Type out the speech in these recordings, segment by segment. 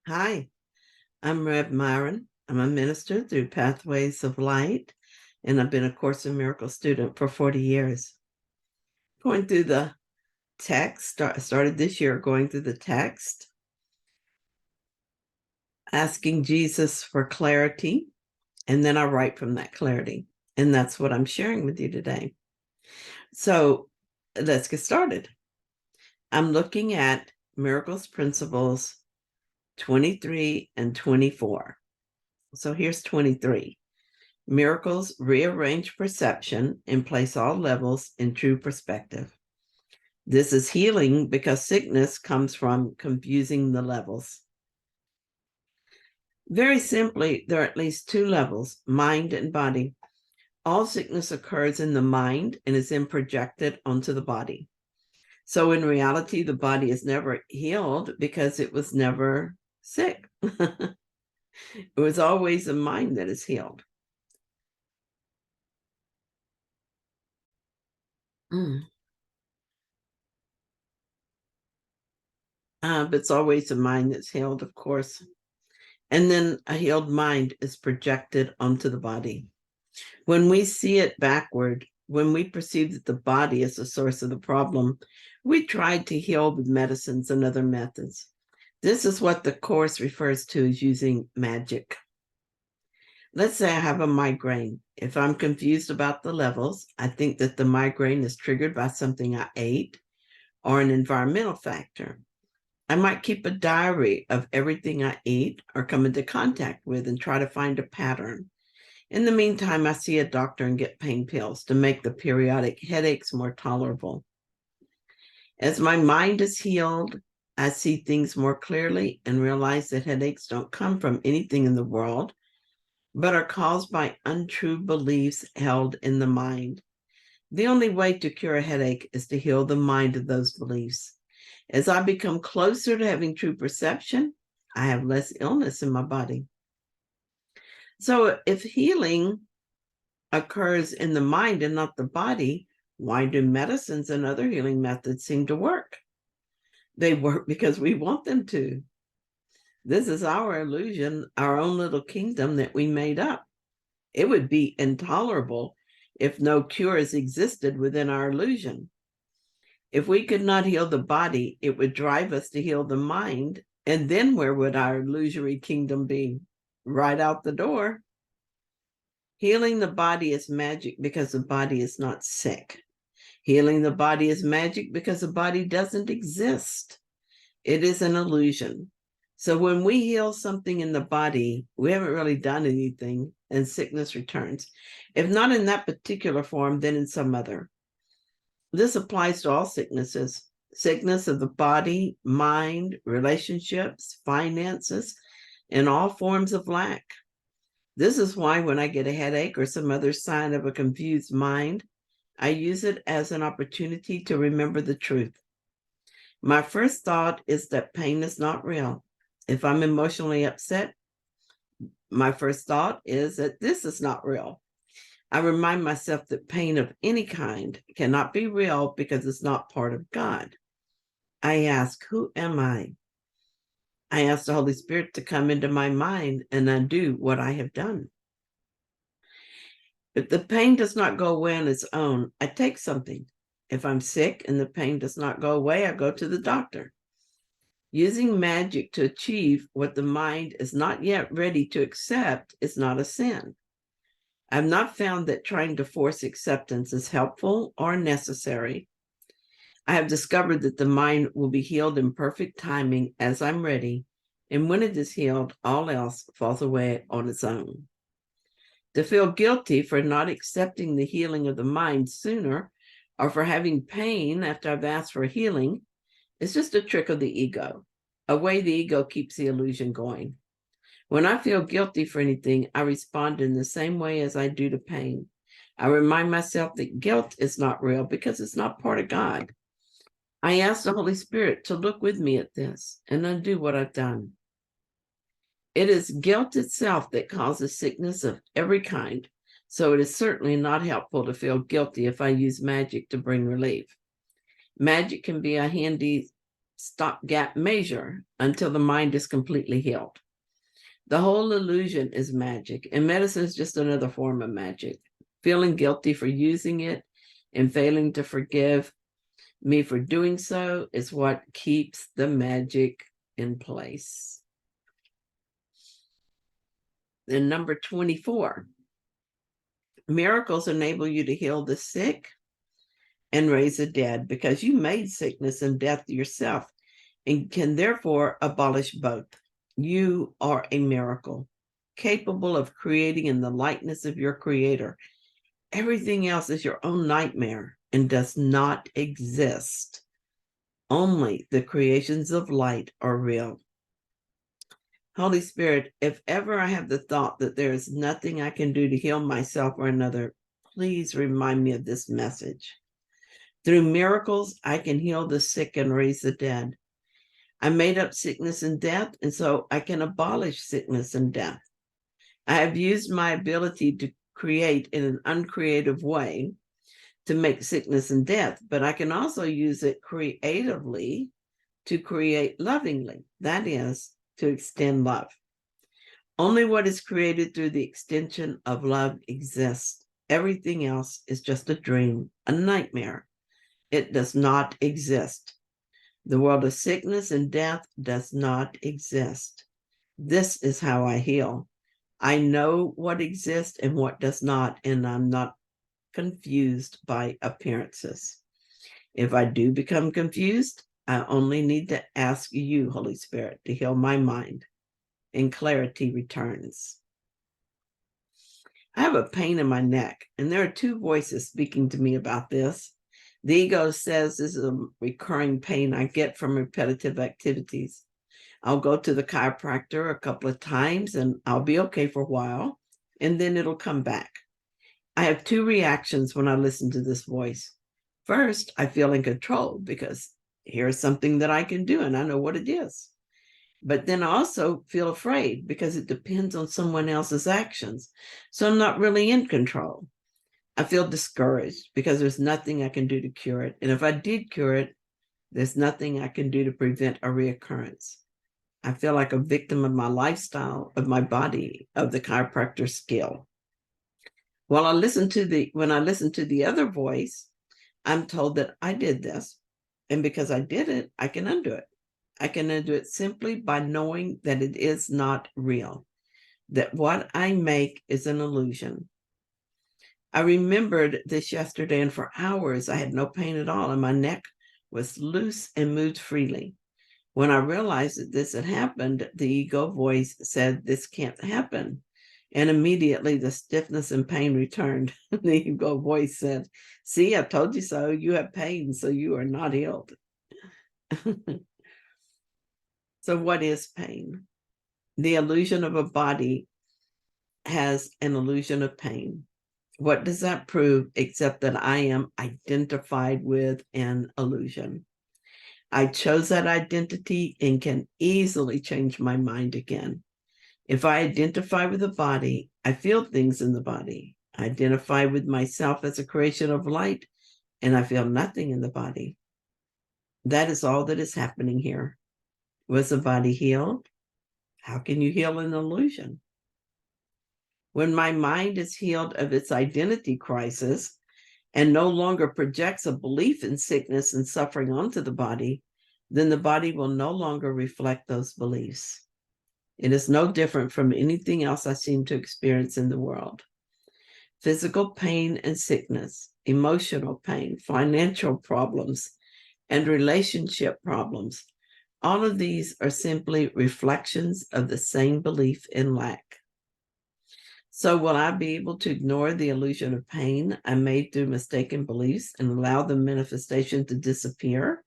Hi, I'm Rev Myron. I'm a minister through Pathways of Light, and I've been a Course in Miracles student for 40 years. Going through the text, started this year going through the text, asking Jesus for clarity, and then I write from that clarity. And that's what I'm sharing with you today. So let's get started. I'm looking at Miracles Principles 23 and 24. So here's 23. Miracles rearrange perception and place all levels in true perspective. This is healing because sickness comes from confusing the levels. Very simply, there are at least two levels, mind and body. All sickness occurs in the mind and is then projected onto the body. So in reality, the body is never healed because it was never sick. It was always the mind that is healed. But it's always the mind that's healed, of course. And then a healed mind is projected onto the body. When we see it backward, when we perceive that the body is the source of the problem, we try to heal with medicines and other methods. This is what the Course refers to as using magic. Let's say I have a migraine. If I'm confused about the levels, I think that the migraine is triggered by something I ate or an environmental factor. I might keep a diary of everything I eat or come into contact with and try to find a pattern. In the meantime, I see a doctor and get pain pills to make the periodic headaches more tolerable. As my mind is healed, I see things more clearly and realize that headaches don't come from anything in the world, but are caused by untrue beliefs held in the mind. The only way to cure a headache is to heal the mind of those beliefs. As I become closer to having true perception, I have less illness in my body. So if healing occurs in the mind and not the body, why do medicines and other healing methods seem to work? They work because we want them to. This is our illusion, our own little kingdom that we made up. It would be intolerable if no cures existed within our illusion. If we could not heal the body, it would drive us to heal the mind. And then where would our illusory kingdom be? Right out the door. Healing the body is magic because the body is not sick. Healing the body is magic because the body doesn't exist. It is an illusion. So when we heal something in the body, we haven't really done anything and sickness returns. If not in that particular form, then in some other. This applies to all sicknesses, sickness of the body, mind, relationships, finances, and all forms of lack. This is why when I get a headache or some other sign of a confused mind, I use it as an opportunity to remember the truth. My first thought is that pain is not real. If I'm emotionally upset, my first thought is that this is not real. I remind myself that pain of any kind cannot be real because it's not part of God. I ask, who am I? I ask the Holy Spirit to come into my mind and undo what I have done. If the pain does not go away on its own, I take something. If I'm sick and the pain does not go away, I go to the doctor. Using magic to achieve what the mind is not yet ready to accept is not a sin. I've not found that trying to force acceptance is helpful or necessary. I have discovered that the mind will be healed in perfect timing as I'm ready, and when it is healed, all else falls away on its own. To feel guilty for not accepting the healing of the mind sooner, or for having pain after I've asked for healing, is just a trick of the ego, a way the ego keeps the illusion going. When I feel guilty for anything, I respond in the same way as I do to pain. I remind myself that guilt is not real because it's not part of God. I ask the Holy Spirit to look with me at this and undo what I've done. It is guilt itself that causes sickness of every kind, so it is certainly not helpful to feel guilty if I use magic to bring relief. Magic can be a handy stopgap measure until the mind is completely healed. The whole illusion is magic, and medicine is just another form of magic. Feeling guilty for using it and failing to forgive me for doing so is what keeps the magic in place. Then number 24, miracles enable you to heal the sick and raise the dead because you made sickness and death yourself and can therefore abolish both. You are a miracle, capable of creating in the likeness of your creator. Everything else is your own nightmare and does not exist. Only the creations of light are real. Holy Spirit, if ever I have the thought that there is nothing I can do to heal myself or another, please remind me of this message. Through miracles, I can heal the sick and raise the dead. I made up sickness and death, and so I can abolish sickness and death. I have used my ability to create in an uncreative way to make sickness and death, but I can also use it creatively to create lovingly. That is, to extend love. Only what is created through the extension of love exists. Everything else is just a dream, a nightmare. It does not exist. The world of sickness and death does not exist. This is how I heal. I know what exists and what does not, and I'm not confused by appearances. If I do become confused, I only need to ask you, Holy Spirit, to heal my mind, and clarity returns. I have a pain in my neck, and there are two voices speaking to me about this. The ego says this is a recurring pain I get from repetitive activities. I'll go to the chiropractor a couple of times and I'll be okay for a while, and then it'll come back. I have two reactions when I listen to this voice. First, I feel in control because here's something that I can do and I know what it is. But then I also feel afraid because it depends on someone else's actions. So I'm not really in control. I feel discouraged because there's nothing I can do to cure it. And if I did cure it, there's nothing I can do to prevent a reoccurrence. I feel like a victim of my lifestyle, of my body, of the chiropractor's skill. When I listen to the other voice, I'm told that I did this. And because I did it, I can undo it. I can undo it simply by knowing that it is not real, that what I make is an illusion. I remembered this yesterday, and for hours I had no pain at all, and my neck was loose and moved freely. When I realized that this had happened, the ego voice said, "This can't happen." And immediately the stiffness and pain returned. The ego voice said, "See, I told you so. You have pain, so you are not healed." So what is pain? The illusion of a body has an illusion of pain. What does that prove except that I am identified with an illusion? I chose that identity and can easily change my mind again. If I identify with the body, I feel things in the body. I identify with myself as a creation of light, and I feel nothing in the body. That is all that is happening here. Was the body healed? How can you heal an illusion? When my mind is healed of its identity crisis and no longer projects a belief in sickness and suffering onto the body, then the body will no longer reflect those beliefs. It is no different from anything else I seem to experience in the world. Physical pain and sickness, emotional pain, financial problems, and relationship problems, all of these are simply reflections of the same belief in lack. So will I be able to ignore the illusion of pain I made through mistaken beliefs and allow the manifestation to disappear?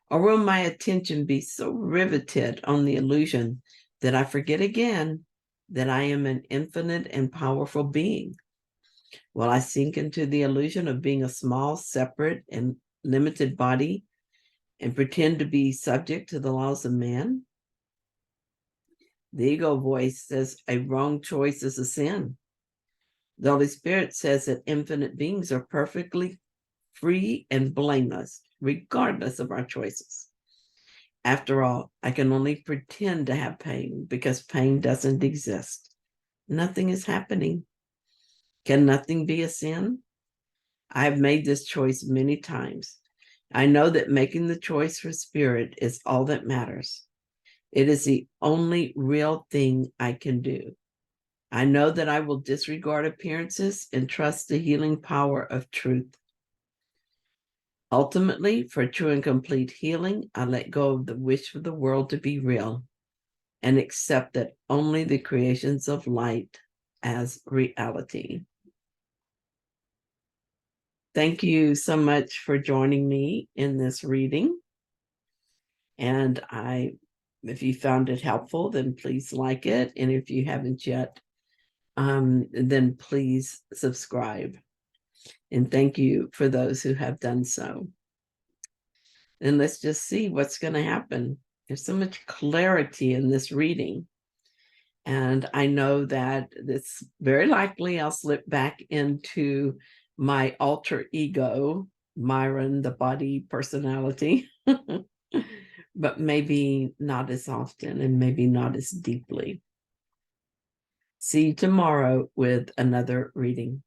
Or will my attention be so riveted on the illusion that I forget again that I am an infinite and powerful being? Will I sink into the illusion of being a small, separate, and limited body and pretend to be subject to the laws of man? The ego voice says a wrong choice is a sin. The Holy Spirit says that infinite beings are perfectly free and blameless, regardless of our choices. After all, I can only pretend to have pain because pain doesn't exist. Nothing is happening. Can nothing be a sin? I've made this choice many times. I know that making the choice for spirit is all that matters. It is the only real thing I can do. I know that I will disregard appearances and trust the healing power of truth. Ultimately, for true and complete healing, I let go of the wish for the world to be real and accept that only the creations of light as reality. Thank you so much for joining me in this reading. And if you found it helpful, then please like it. And if you haven't yet, then please subscribe. And thank you for those who have done so. And let's just see what's going to happen. There's so much clarity in this reading. And I know that it's very likely I'll slip back into my alter ego, Myron, the body personality, but maybe not as often and maybe not as deeply. See you tomorrow with another reading.